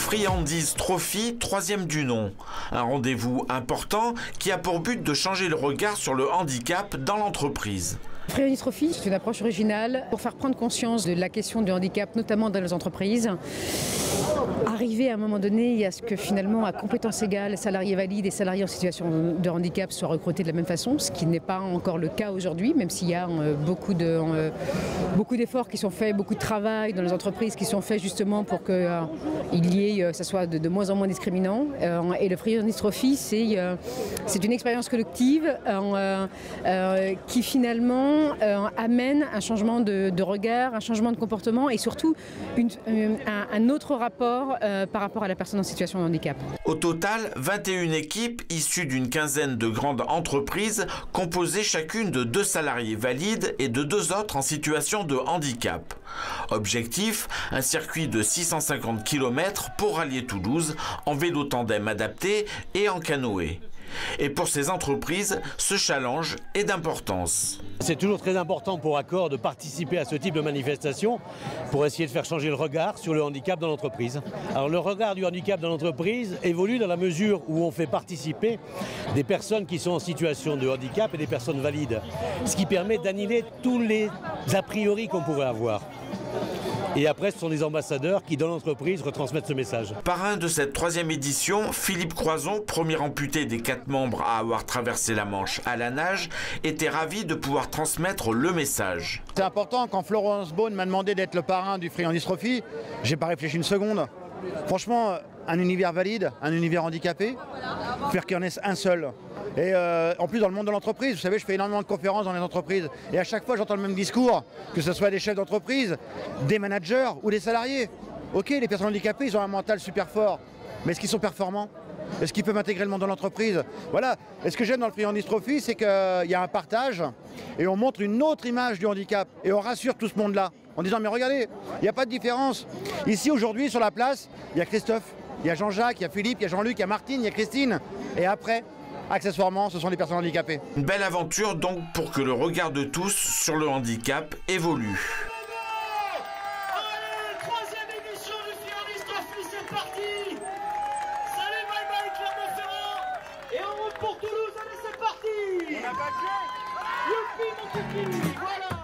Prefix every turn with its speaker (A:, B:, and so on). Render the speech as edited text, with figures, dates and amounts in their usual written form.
A: Friandises Trophy, 3e du nom. Un rendez-vous important qui a pour but de changer le regard sur le handicap dans l'entreprise.
B: Friandises Trophy, c'est une approche originale pour faire prendre conscience de la question du handicap, notamment dans les entreprises. Arriver à un moment donné à ce que finalement, à compétences égales, salariés valides et salariés en situation de handicap soient recrutés de la même façon, ce qui n'est pas encore le cas aujourd'hui, même s'il y a beaucoup d'efforts qui sont faits, beaucoup de travail dans les entreprises qui sont faits justement pour qu'il y ait, ça soit de moins en moins discriminant. Et le Friandises Trophy, c'est une expérience collective qui finalement amène un changement de regard, un changement de comportement et surtout un autre rapport par rapport à la personne en situation de handicap.
A: Au total, 21 équipes issues d'une quinzaine de grandes entreprises composées chacune de 2 salariés valides et de 2 autres en situation de handicap. Objectif, un circuit de 650 km pour rallier Toulouse en vélo tandem adapté et en canoë. Et pour ces entreprises, ce challenge est d'importance.
C: C'est toujours très important pour Accor de participer à ce type de manifestation pour essayer de faire changer le regard sur le handicap dans l'entreprise. Alors le regard du handicap dans l'entreprise évolue dans la mesure où on fait participer des personnes qui sont en situation de handicap et des personnes valides, ce qui permet d'annihiler tous les a priori qu'on pourrait avoir. Et après, ce sont des ambassadeurs qui, dans l'entreprise, retransmettent ce message.
A: Parrain de cette 3e édition, Philippe Croison, premier amputé des 4 membres à avoir traversé la Manche à la nage, était ravi de pouvoir transmettre le message.
D: C'est important, quand Florence Beaune m'a demandé d'être le parrain du Friandises Trophy, j'ai pas réfléchi une seconde. Franchement, un univers valide, un univers handicapé, faire qu'il y en ait un seul. Et en plus dans le monde de l'entreprise, vous savez, je fais énormément de conférences dans les entreprises. Et à chaque fois, j'entends le même discours, que ce soit des chefs d'entreprise, des managers ou des salariés. Ok, les personnes handicapées, ils ont un mental super fort. Mais est-ce qu'ils sont performants? Est-ce qu'ils peuvent intégrer le monde de l'entreprise? Voilà. Et ce que j'aime dans le Friandises Trophy, c'est qu'il y a un partage et on montre une autre image du handicap. Et on rassure tout ce monde-là en disant, mais regardez, il n'y a pas de différence. Ici, aujourd'hui, sur la place, il y a Christophe, il y a Jean-Jacques, il y a Philippe, il y a Jean-Luc, il y a Martine, il y a Christine. Et après, accessoirement, ce sont les personnes handicapées.
A: Une belle aventure donc pour que le regard de tous sur le handicap évolue.
E: Allez, 3e édition du Friandises Trophy, c'est parti. Salut, bye bye Clermont-Ferrand. Et on roule pour Toulouse, allez c'est parti. On a pas de jeu. Youpi mon kiki, voilà.